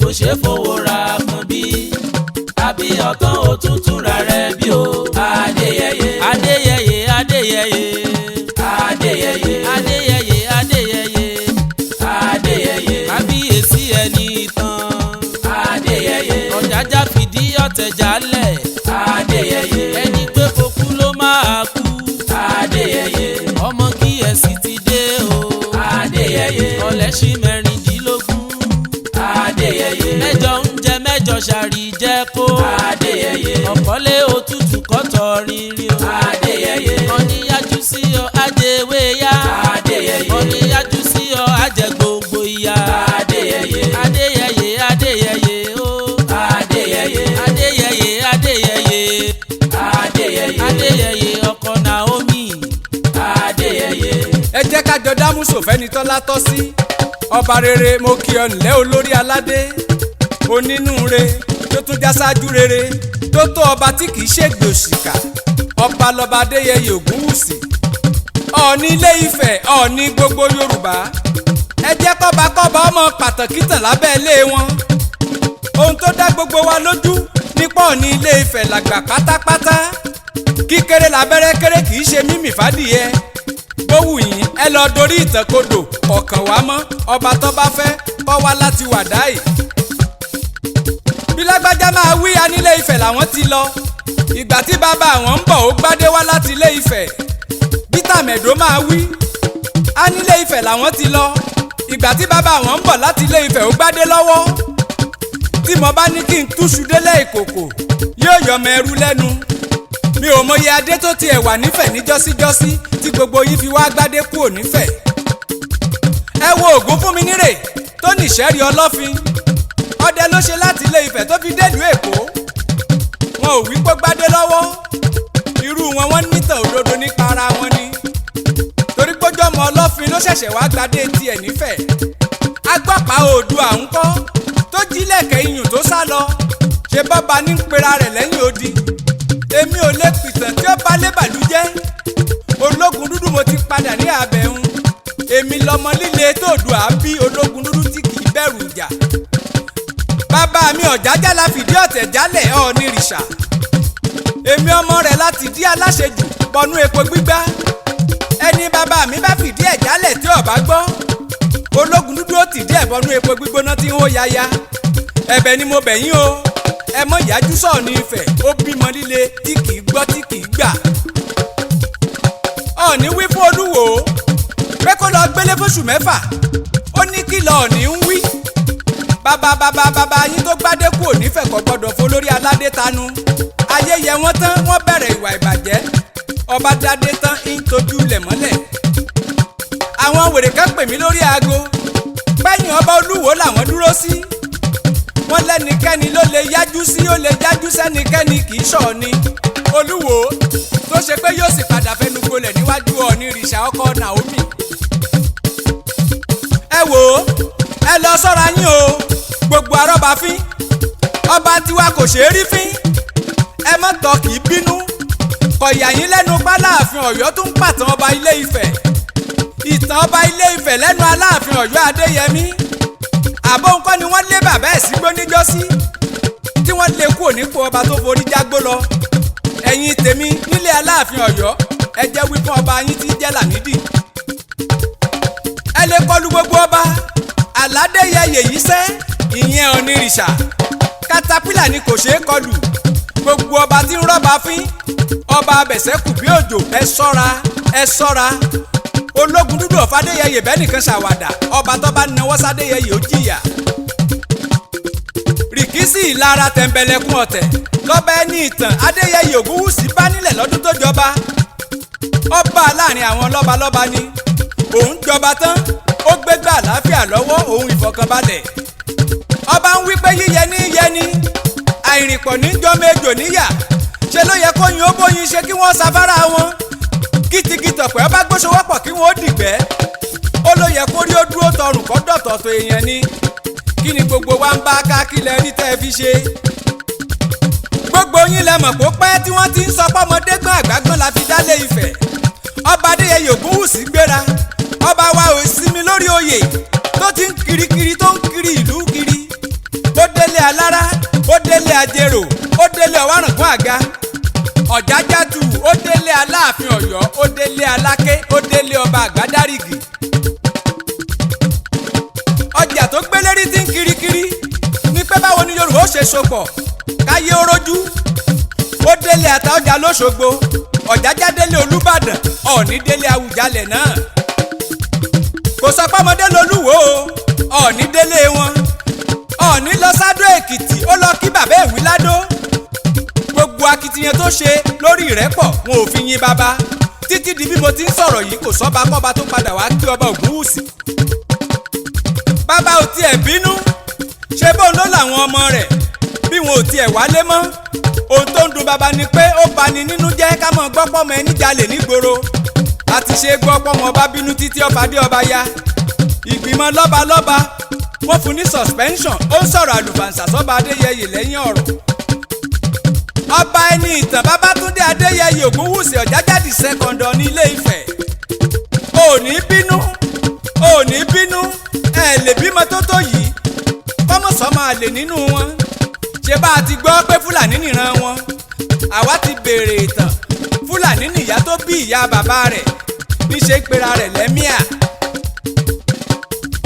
kò ṣe fowó ra kan bí àbí ọ̀tán òtútù ra rẹ̀ bí o. Adéyẹyè Adéyẹyè Adéyẹyè Adéyẹyè Adéyẹyè Adéyẹyè Adéyẹyè kábíyèsí ẹni ìtàn. Adéyẹyè Ọ̀jájá fìdí ọ̀tẹ̀ jálẹ̀. Adéyẹyè ẹni pé kó kú ló máa kú. Adéyẹyè ọmọ kíyèsí ti dé o. Adéyẹyè ọlẹ́ṣin mẹ́rìndínlógún. Adéyẹyè mẹ́jọ ń jẹ mẹ́jọ ṣàrí jẹ́ kó. Adéyẹyè ọ̀pọ̀lé òtútù kọ́tọ̀ rírí o. Adéyẹyè ọ̀níyájú sí ọ ajẹ́wé yá. Adéyẹyè ọ̀níyájú sí ọ ajẹ́ gbogbo ìyá. Adéyẹyè Adéyẹyè Adéyẹyè o. Adéyẹyè Adéyẹyè Adéyẹyè Adéyẹyè Adéyẹyè ọkọ Naomi. Adéyẹyè. ẹ jẹ́ ká jọ dámúso fẹ́ni tọ́lá tọ́ sí. ọba rere mo kí ọ ǹlẹ́ olórí aládé. onínúure tó tún já sáájú rere tó tó ọba tí kìí ṣègbè òṣìkà. ọba lọba Adéyẹyè Ògúnwùsì. ọ̀ọ̀ni Ilé Ifẹ̀ ọ̀ọ̀ni gbogbo Yorùbá. ẹ jẹ́ kọ́ba ọmọ pàtàkì tàn lábẹ́ ilé wọn. ohun tó dá gbogbo wa lójú nípa ọ̀ọ̀ni Ilé Ifẹ̀ làgbà pátápátá. kíkéré lábẹ́rẹ́ kéré kìí ṣe mímì fádìyẹ. bó wù yín ẹ lọ dorí ìtàn kodò ọ̀kàn wá mọ́ ọba tó bá fẹ́ kọ́ wá láti wàdáì. bí lágbájá máa wí anílé Ifẹ̀ làwọn ti lọ. ìgbà tí bàbá àwọn ń bọ̀ ó gbádé wá láti Ilé Ifẹ̀. bí tàmẹ̀dó máa wí anílé Ifẹ̀ làwọn ti lọ. ìgbà tí bàbá àwọn ń bọ̀ láti Ilé Ifẹ̀ ó gbádé lọ́wọ́. tí mo bá ní kí n túṣu délẹ̀ ìkòkò yóò yọmọ ẹrú lẹ́nu. mi ò mọye adé tó tiẹ̀ wà nífẹ̀ ní jọ́síjọ́sí tí gbogbo yín fi wá gbádé kúrò nífẹ̀. ẹ wo Ògúnfúnminírè tó níṣẹ́rí Ọlọ́fin. ọdẹ ló ṣe láti Ilé Ifẹ̀ tó fi délùú Èkó. wọn ò wí pé gbádé lọ́wọ́. irú wọn nítàn òdodo nípa ara wọn ni. torí pójú ọmọ Ọlọ́fin ló ṣẹ̀ṣẹ̀ wá gbádé tiẹ̀ nífẹ̀. agbọ́pá Oòduà ń kọ́ tó jílẹ̀kẹ̀ iyùn tó sá lọ. ṣe bọ́ba ní ń pera rẹ̀ lẹ́yìn odi. èmi ò lè pìtàn tí ó bá lébàlú jẹ́. ológun dúdú mo ti padà ní abẹ́hùn. èmi lọmọ líle tóòdùà bí ológun dúdú tí kì í bẹ̀rù ìjà. bàbá mi Ọ̀jájá la fìdí ọ̀tẹ̀ jálẹ̀ Ọ̀ọ̀nìrìṣà. èmi ọmọ rẹ̀ láti dí aláṣejù bọnú epo gbígbá. ẹni bàbá mi bá fìdí ẹ̀ jálẹ̀ tí ó bá gbọ́. ológun dúdú ó tìdí ẹ̀ bọnú epo gbígbóná tí ń hó yaya. ẹ̀bẹ̀ ni mo bẹ̀ yín o. ẹ mọ ìyájú sọ̀ọ̀ni Ifẹ̀ ó bímọ líle tí kì í gbọ́ tí kì í gbà. Ọọ̀ni wí fún Olúwo pé kó lọ gbélé fóṣù mẹ́fà. ó ní kí lọ́ọ̀ni ń wí. bàbá yín tó gbádé kú ònífẹ̀ kò gbọ́dọ̀ folórí aládé tanu. ayé yẹ wọ́n tán wọ́n bẹ̀rẹ̀ ìwà ìbàjẹ́. ọba dádé tán ń tojú lẹ̀ mọ́lẹ̀. àwọn wèrè kan pè mí lórí aago. pẹ́yìn ọba Olúwo làwọn dúró sí. wọ́n lẹ́nikẹ́ni ló lè yájú sí ó lè yájú sẹ́nikẹ́ni kì í ṣọ̀ọ́ni. Olúwo tó ṣe pé yóò sì padà fẹnu gbolẹ̀ níwájú Ọ̀ọ̀nìrìṣà ọkọ Naomi. ẹ wò ó ẹ lọ sọ́ra yín o gbogbo arọ́bàfín. ọba tiwa kò ṣeé rí fín. ẹ mọ́ tọ́ kì í bínú. kọ̀yà yín lẹ́nu pálààfin Ọ̀yọ́ tún pàtàn ọba Ilé Ifẹ̀. ìtàn ọba Ilé Ifẹ̀ lẹ́nu Aláàfin Ọ̀yọ́ Adéyẹmí. àbọ̀ nǹkan ni wọ́n lé bàbá ẹ̀ sígbó níjọ́sí tí wọ́n lé kúrò nípò ọba tó forí jágbó lọ. ẹ̀yin tèmi nílé Aláàfin Ọ̀yọ́ ẹ jẹ́ wí fún ọba yín tí jẹ́ Lámídì. ẹ lè kọlu gbogbo ọba Aládéyẹyè yìí sẹ́ ìyẹn Ọ̀ọ̀nìrìṣà. katapila ni kò ṣeé kọlù. gbogbo ọba tí ń rọ́bà fín ọba abẹ̀sẹ̀kù bí òjò ẹ ṣọ́ra ẹ ṣọ́ra. ológun dúdú ọ̀fadéyẹyè bẹ́ẹ̀ nìkan ṣàwàdà ọba tó bá náwó sádéyẹyè ó jìyà. rìkísí ìlara tẹ̀m̀bẹ̀lẹ̀kun ọ̀tẹ̀ lọ́ba ẹni ìtàn Adéyẹyè Ògúnwùsì bá nílẹ̀ lọ́dún tó jọba. ọba láàrin àwọn lọ́balọ́ba ni. òun jọba tán ó gbégbá àlàáfíà lọ́wọ́ òun ìfọ̀kànbalẹ̀. ọba ń wí pé yíyẹni yẹni àìrìnpọ̀ ní jọ́mẹ́jọ níyà. ṣe ló yẹ kó yin ó bóyin ṣe kí wọ́n ṣafárá wọn. kìtìkìtọ̀pẹ́ ọba gbóṣowọ́pọ̀ kí wọ́n ó dìgbẹ́. ó ló yẹ kó rí ó dúró tọrùn kọ́ dọ̀tọ̀tọ̀ èèyàn ni. kí ni gbogbo wa ń bá káàkiri rí tẹ́ ẹ fi ṣe. gbogbo yín lẹ mọ̀ kó pẹ́ tí wọ́n ti ń sọ pọ́mọdé gbọ́n àgbàgbọ́n la fi dálé Ifẹ̀. ọba Adéyẹyè Ògúnwùsì gbéra. ọba wa ò sinmi lórí oyè tó ti ń kirikiri tó ń kiri ìlú kiri. ó délé ajérò ó délé ọ̀wárangún àga ọ̀jájátù ó délé aláàfin ọ̀yọ́ ó délé aláké ó délé ọba àgbádárìgì. ọjà tó gbélérí tí ń kirikiri ní pé báwo ni yorùbá ó ṣe sopọ̀ káyé ó rójú. ó délé àtàọjà lóṣogbo ọ̀jájá délé olúbàdàn ọ̀ọ̀ni délé àwùjalẹ̀ náà. kò sọ pé ọmọdé lolúwo ọ̀ọ̀ni délé wọn. ọ̀ọ̀ni lọ sádó èkìtì ó lọ kí bàbá èwí ládó. gbogbo akitiyan tó ṣe lórí ìrẹ́pọ̀ wọn ò fi yin bàbá títí di bí mo ti ń sọ̀rọ̀ yìí kò sọ́ba kọ́ba tó padà wá kí ọba Ògúnwùsì. bàbá ò tiẹ̀ bínú ṣe bóun ló làwọn ọmọ rẹ̀ bí wọn ò tiẹ̀ wálé mọ́. ohun tó ń dùn bàbá ni pé ó bani nínú jẹ́ ká mọ̀ gbọ́pọ̀ mọ́ ẹni jalè nígboro. láti ṣe gbọ́pọ̀ mọ́ ọba bínú títí ọba dé ọba ya. ìgbìmọ̀ lọ́balọ́ba wọ́n fún ní suspension ó ń sọ̀rọ̀ àlùbàǹsà sọ́ba Adéyẹyè lẹ́yìn ọ̀rọ̀. ọba ẹni ìtàn Babátúndé Adéyẹyè Ògúnwùsì Ọ̀jájá second ní Ilé Ifẹ̀. ò ní bínú ẹ lè bímọ tó tó yìí kọ́mọ̀sọ́mọ àlè nínú wọn. ṣé bá a ti gbọ́ pé Fúlàní nìran wọn àwa ti béèrè ìtàn Fúlàní nìyá tó bí ìyá bàbá rẹ̀ níṣẹ́ pera rẹ̀ lẹ́míà.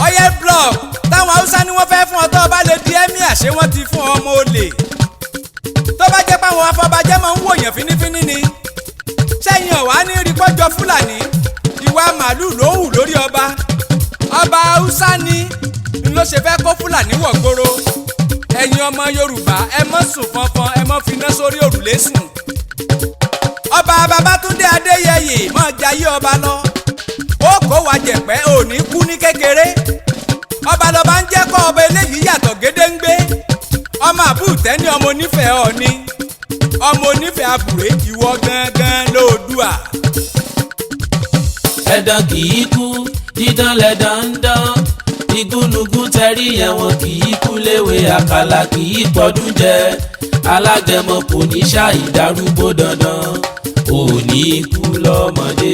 Oil block táwọn Haúsá ni wọ́n fẹ́ fún ọ tó bá lè di ẹ́míà ṣé wọ́n ti fún ọmọ olè. tó bá jẹ́ páwọn afọbajẹ́ máa ń wòyàn fínífíní ni sẹ́yìn ọ̀wá ní rí pọ́jọ Fúlàní ìwà màálùú ló hù lórí ọba Haúsá ni ló ṣe fẹ́ kó Fúlàní wọ̀gboro. ẹ̀yin ọmọ Yorùbá ẹ mọ́ sùn fọnfọn ẹ mọ́ finá sórí òrùlé sùn. ọba Babátúndé Adéyẹyè máa jayé ọba lọ ó kó wa jẹ̀pẹ́ òní kú ní kékeré. ọba lọba ń jẹ́ kọ́ ọba eléyìí yàtọ̀ gédéǹgbé. ọmọ àbúùtẹ́ ní ọmọ onífẹ̀ẹ́ Ọọ̀ni ọmọ onífẹ̀ẹ́ àbúrè ìwọ gangan lóòdùà. ẹ̀dán kì í kú dídán lẹ̀dán ń dán igúnnugún tẹ̀rí ẹ̀wọ̀n kì í kú léwe àkàlà kì í pọ́dún jẹ alágẹmọ kò ní ṣàì darúgbó dandan òní kú lọ́mọdé.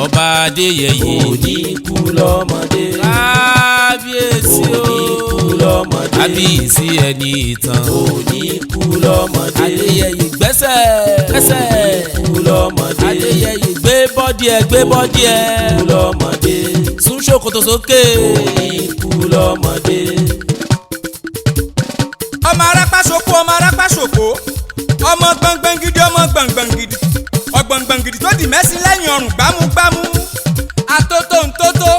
ọba Adéyẹyè òní kú lọ́mọdé. kábíyèsí o òní kú lọ́mọdé. kábíyèsí ẹni ìtàn òní kú lọ́mọdé. Adéyẹyè gbẹ́sẹ̀ òní kú lọ́mọdé. Adéyẹyè gbé bọ́dí ẹ òní kú lọ́mọdé. sún ṣòkòtò sókè òní kú lọ́mọdé. ọmọ arápásoko ọmọ gbọ̀ngbọ̀n gidi ọmọ gbọ̀ngbọ̀n gidi ọ̀gbọ̀ngbọ̀n gidi tó di mẹ́sìn lẹ́yìn ọrùn gbámúgbámú. atótó ntótó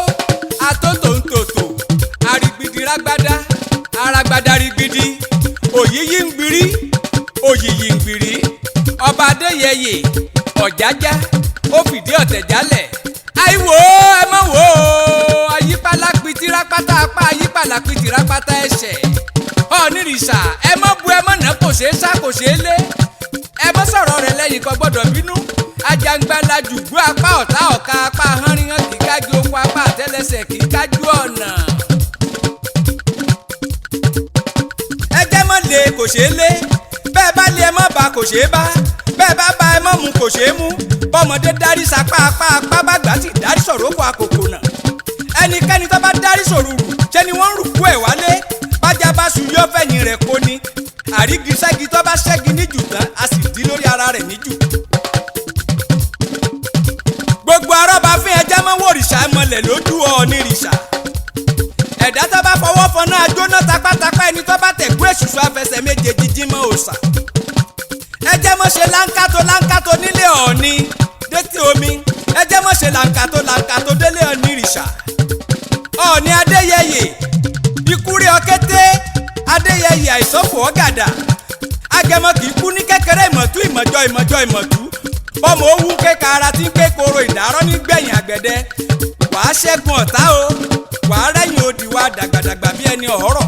àrìgbìdì rágbádá arágbádá rígbìdì òyìyí ń gbìrí ọba Adéyẹyè Ọ̀jájá ó fìdí ọ̀tẹ̀ jálẹ̀. àìwò ẹ mọ̀ wò ó ayípalápitì rápátá apá ayípalápitì rápátá ẹsẹ̀ ọ̀nìrìṣà ẹ mọ̀ bu ẹ mọ̀ náà kò ṣeé sá kò ṣeé lé ẹ mọ̀ sọ̀rọ̀ rẹ̀ lẹ́yìn kan gbọ́dọ̀ bínú ajangbala jùgbọ́ apá ọ̀tá ọ̀ka apá hánríhán kì í kájú oko apá àtẹ́lẹsẹ̀ kì í kájú ọ̀nà. ẹ jẹ́ mọ̀ lé kò ṣeé lé bẹ́ẹ̀ bá lé ẹ mọ̀ bá kò ṣeé bá bẹ́ẹ̀ bá bá ẹ mọ̀ mú kò ṣeé mú bọ́mọdé darí sapá apá bàgbà sì darí sọ̀rọ̀ oko àkókò náà ẹnikẹ́ni tó bá darí sòrùrù ṣé ni wọ́n ń rùkú ẹ̀ wálé bájá bá su yọ fẹ̀yìn rẹ̀ kó ni àrígiṣẹ́gi tó bá ṣẹ́gi níjù tán a sì dí lórí ara rẹ̀ níjù. gbogbo arọ́ba fún ẹjẹ́ mọ́ wòrìṣà mọ́lẹ̀ lójú Ọ̀ọ̀nìrìṣà. ẹ̀dá tó bá fọwọ́ fọná ajóná tapátapá ẹni tó bá tẹ̀kú èṣùṣù afẹsẹ̀ méjèèjì jímọ̀ òòṣà. ẹjẹ́ mọ́ ṣe láńkàtó nílé Ọ̀ọ̀ni détí omi ẹjẹ́ mọ́ ṣe láńkàtó délé Ọ̀ọ̀nìrìṣà. Ọọ̀ni Adéyẹyè ikúrí ọkété Adéyẹyè àìsọ́fò ọ̀gàdà agẹmọ kì í kú ní kékeré ìmọ̀tú bọ́mọ owó kéka ara tí ń ké koro ìdárọ́ nígbẹ̀yìn àgbẹ̀dẹ wàá ṣẹ́gun ọ̀tá o wàá rẹ́yìn odi wa dàgbàdàgbà bí ẹni ọ̀rọ̀.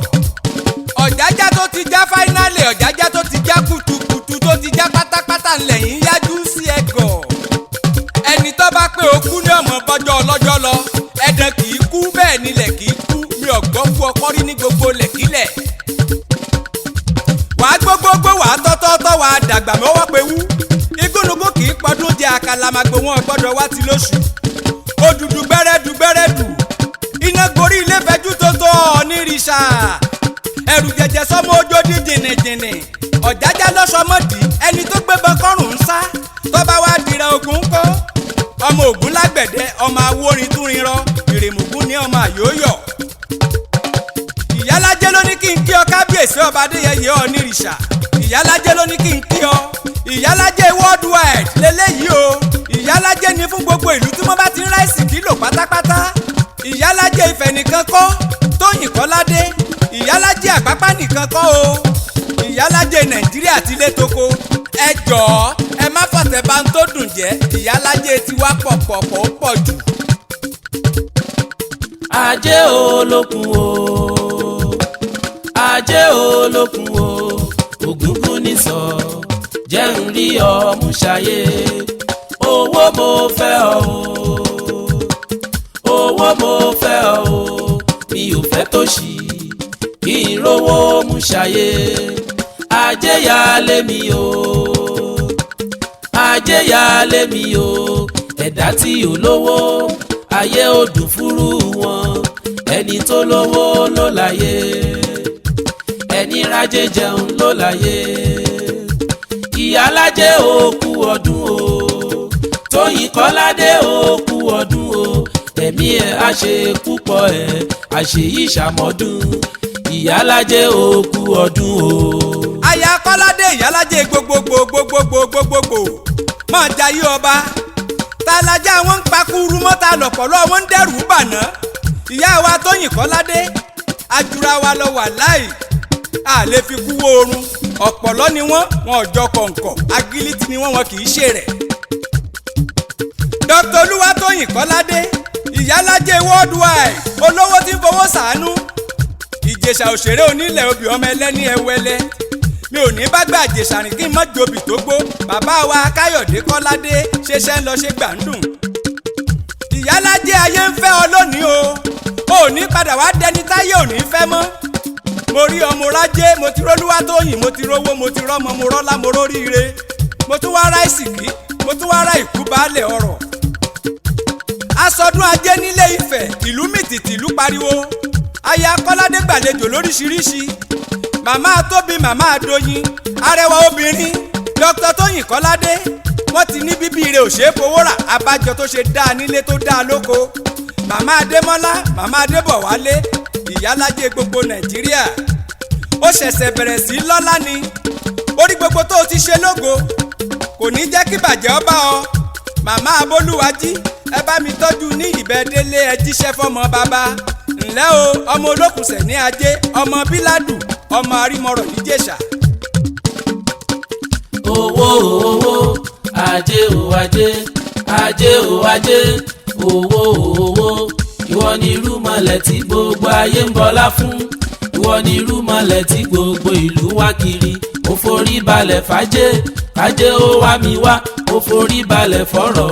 Ọ̀jájá tó ti já fáínálì Ọ̀jájá tó ti já kùtùkùtù tó ti já pátápátá ńlẹ̀yìn yájú sí ẹ̀gọ́ ẹni tó bá pé okú ní ọmọ bọ́jọ́ ọlọ́jọ́ lọ ẹ̀dàn kì í kú bẹ́ẹ̀ nílẹ̀ kì í kú mi ọ̀gbọ́n fún ọkọ́ rí ní gbogbo lẹ̀kílẹ̀. wàá gbogbogbò wàá tọ́tọ́tọ́ wàá dàgbà mọ́wọ́ pé wú igúnnugún kì í pọdún jẹ àkàlàmàgbò wọn gbọ́dọ̀ wá ti lóṣù. òdùdù gbẹ́rẹ́dù iná gorí ilé fẹjú tó tó Ọ̀ọ̀nìrìṣà ẹrù jẹjẹ sọmọ ojódì jìnnìjìnnì ọ̀jájá lọ́sọmọdì ẹni tó gbébọn kọ́rùn ń sá tọ́ba wá dìrẹ̀ ogun kọ́ ọmọ ògún lágbẹ̀dẹ ọmọ awórin túnrin rọ ìrèmùgún ní ọmọ àyóyọ̀. ìyálájẹ́ ló ní kí n kí ọ kábíyèsí ọba adéyẹyẹ onírìṣà ìyálájẹ́ ló ní kí n kí ọ ìyálájẹ́ worldwide lélẹ́yìí o ìyálájẹ́ ni fún gbogbo ìlú tí wọ́n bá ti ń ráìsì kílò pátápátá ìyálájẹ́ Ifẹ̀ nìkan kọ́ Tóyìn Kọ́ládé ìyálájẹ́ Àpápá nìkan kọ́ o ìyálájẹ́ Nàìjíríà ti lé toko ẹ jọ̀ọ́ ẹ má fọ̀tẹ̀ bá ń tó dùn jẹ́ ìyálájẹ́ ti wá pọ̀pọ̀pọ̀ ó pọ̀ jù. ajé olókun o ajé olókun o ògúngún ní sọ jẹ́ ń rí ọ mú ṣayé owó mo fẹ́ ọ o owó mo fẹ́ ọ o mi ò fẹ́ tòṣì kí n rówó mú ṣayé ajé ya lé mi o ajé ya lé mi o ẹ̀dá tí ò lówó ayé ò dùn fúrú wọn ẹni tó lówó ló láyé ẹni rájé jẹun ló láyé ìyálájẹ́ òkú ọdún o Tóyìn Kọ́ládé òkú ọdún o ẹ̀mí ẹ̀ á ṣe púpọ̀ ẹ̀ àṣeyí ṣàmọ́dún ìyálájẹ́ òkú ọdún o. aya Kọ́ládé ìyálájẹ́ gbogbogbò máa jayé ọba tálájà wọn ń pakuru mọ́ta lọ̀pọ̀lọ́ wọn ń dẹ́rù bàná ìyá wa Tóyìn Kọ́ládé ajura wa lọ wà láì a lè fi kú oorun ọ̀pọ̀lọ́ ni wọ́n ọjọ́ kọ̀ǹkọ̀ agilítì ni wọ́n kì í ṣe rẹ̀. Dr. Olúwatóyìn Kọ́ládé ìyálájẹ́ worldwide olówó tí ń fowó ṣàánú ìjẹ̀ṣà òṣèré onílẹ̀ obì ọmọ ẹlẹ́ni ẹwẹ́lẹ́ mi ò ní bá gbà àjèṣà rìn kí n mọ́ jòbì tó gbó bàbá wa Káyọ̀dé Kọ́ládé ṣeṣẹ́ ń lọ ṣe gbàǹdùn. ìyálájẹ́ ayé ń fẹ́ ọ lónìí o ò ní padà wá dẹni táyé ò ní fẹ́ mọ́ mo rí ọmọ rájé mo ti rólúwatóyìn mo ti rówó mo ti rọ́mọ mo rọ́lá mo róríire mo tún wá ra ìsìnkí mo tún wá ra ìkú baálẹ̀ ọ̀rọ̀. aṣọdún ajé nílé Ifẹ̀ ìlú mìtìtì ìlú pariwo aya Kọ́ládé gbàlejò lóríṣiríṣi màmá Tóbi màmá Adóyin arẹwà obìnrin Dr. Tóyìn Kọ́ládé wọ́n ti ní bíbí rẹ̀ ò ṣeé fowó rà abájọ tó ṣe dáa nílé tó dáa lóko màmá Adémọ́lá màmá Adébọ̀wálé ìyálájẹ́ gbogbo Nàìjíríà ó ṣẹ̀ṣẹ̀ bẹ̀rẹ̀ sí lọ́lá ni orí gbogbo tó o ti ṣe lógo kò ní jẹ́ kí bàjẹ́ ọba ọ màmá Abolúwají ẹ bá mi tọ́jú ní ìbẹ́délé ẹ jíṣẹ́ fọ́mọ bàbá ńlẹ́ o ọmọ olókùnsẹ̀ ní ajé ọmọ bíládù ọmọ arímọ̀rọ̀ níjẹ̀ṣà. owó owó ajé o ajé ajé o ajé owó owó ìwọ ni irúmọlẹ̀ tí gbogbo ayé ń bọlá fún ìwọ ni irúmọlẹ̀ tí gbogbo ìlú wá kiri mo forí balẹ̀ fàjé kájé ó wá mi wá mo forí balẹ̀ fọ̀rọ̀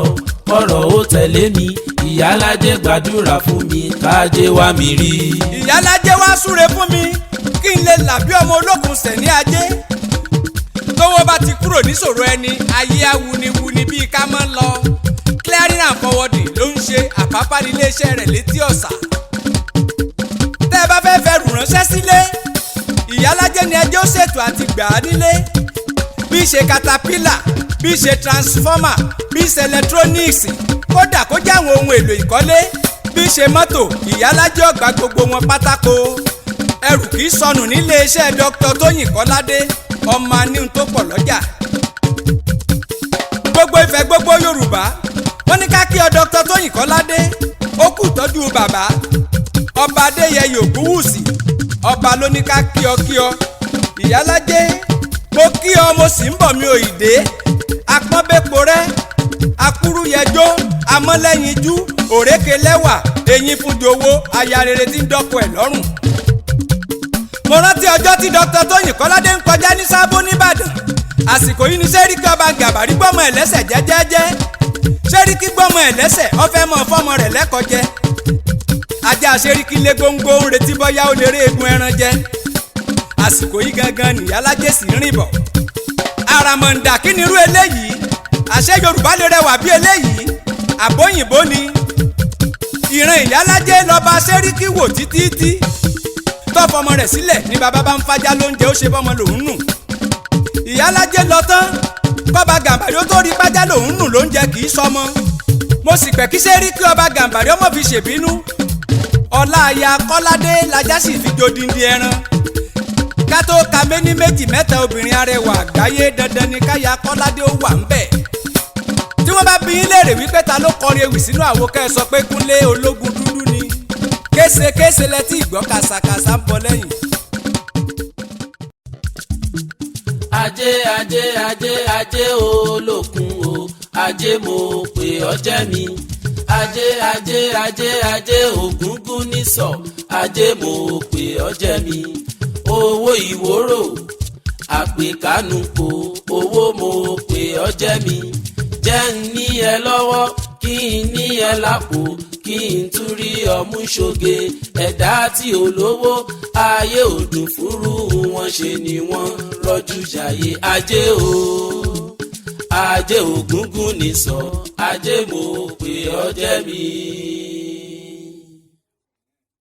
kọ̀rọ̀ ó tẹ̀lé mi ìyálájẹ́ gbàdúrà fún mi kájé wá mi rí. ìyálájẹ́ wá súre fún mi kí n lè là bí ọmọ olókùn sẹ̀ ní ajé tówó bá ti kúrò níṣòro ẹni ayé awuniwuni bíi ká mọ́ lọ clearing and forwarding ló ń ṣe Àpápá níléeṣẹ́ rẹ̀ létí ọ̀sà. tẹ́ ẹ bá fẹ́ fẹ́ rù ránṣẹ́ sílé ìyálájẹ́ ni ẹjẹ́ ó ṣètò àti gbà á nílé bí ṣe caterpillar bí ṣe transformer bí ṣe electronics kódà kó jẹ́ àwọn ohun èlò ìkọ́lé bí ṣe mọ́tò ìyálájẹ́ ọ̀gbà gbogbo wọn pátákó ẹrù kì í sọnù nílé iṣẹ́ Dr. Tóyìn Kọ́ládé ọmọ aníhun tó pọ̀ lọ́jà. gbogbo Ifẹ̀ gbogbo Yorùbá wọ́n ní ká kí ọ Dr. Tóyìn Kọ́ládé ó kù tọ́jú bàbá ọba Adéyẹyè Ògúnwùsì ọba ló ní ká kí ọ ìyálájẹ́ mo kí ọ mo sì ń bọ̀ mi ò ìdè apọ́nbẹ́pọ̀ rẹ akúrúyẹjọ́ amọ́lẹ́yinjú òrékelẹ́wà eyín fúnjọ owó aya rere tí ń dọ́kọ ẹ̀ lọ́rùn. mo rántí ọjọ́ tí Dr. Tóyìn Kọ́ládé ń kọjá ní Sábó nìbàdàn àsìkò yìí ni sẹ́ríkì ọba gàbàrí gbọ́mọ ẹ̀ lẹ́sẹ̀ jẹ́jẹ́jẹ́ sẹ́ríkì gbọ́mọ ẹ̀ lẹ́sẹ̀ ọfẹ́ mọ̀ fọ́mọ rẹ̀ lẹ́kọ̀ọ́ jẹ ajá sẹ́ríkì lé góńgó ń retí bọ́yá ó lè rí egun ẹran jẹ àsìkò yìí gangan nìyálájẹ́ sì ń rìn bọ̀ àràmọ̀ǹdà kí ni irú eléyìí àṣẹ Yorùbá lè rẹwà bí eléyìí àbóyìnbó ni ìran ìyálájẹ́ lọ́ba sẹ́ríkì wò títí tó fọmọ rẹ̀ sílẹ̀ ní bàbá bá ń fájá lóúnjẹ ó ṣe bọ́mọ lòún nù. ìyálájé lọ tán kọ́ba Gàmbàrí ó tó rí pájá lòún nù lóúnjẹ kì í sọmọ. mo sì pẹ̀ kí sẹ́rí kí ọba Gàmbàrí ọmọ fi ṣèbínú. ọlá aya Kọ́ládé lajá sì fi jodindi ẹran. ká tó ka méní méjì mẹ́ta obìnrin arẹwà àgbáyé dandan ni káya Kọ́ládé ó wà ń bẹ̀. tí wọ́n bá bi yín léèrè wípé ta ló kọrin ewì sínú àwo kẹ́ ẹ sọ pé Kúnlé Ológun Dúdú ni. késekése lẹ́tí ìgbọ́ kàsàkàsà ń bọ̀ lẹ́yìn. ajé ajé ajé ajé olókun o ajé mo pè ọ́ jẹ́ mi ajé ajé ajé ajé ògúngún nísọ ajé mo pè ọ́ jẹ́ mi owó ìwòrò àpèkánukò owó mo pè ọ́ jẹ́ mi jẹ́ ń ní ẹ lọ́wọ́ kí n ní ẹ lápò kí n tún rí ọmú ṣoge ẹ̀dá tí olówó ayé òdùn fúrú wọn ṣe ni wọ́n rọ́jú jàyè ajé o ajé ògúngún nìsọ ajé mo pè ọ́ jẹ́ mi.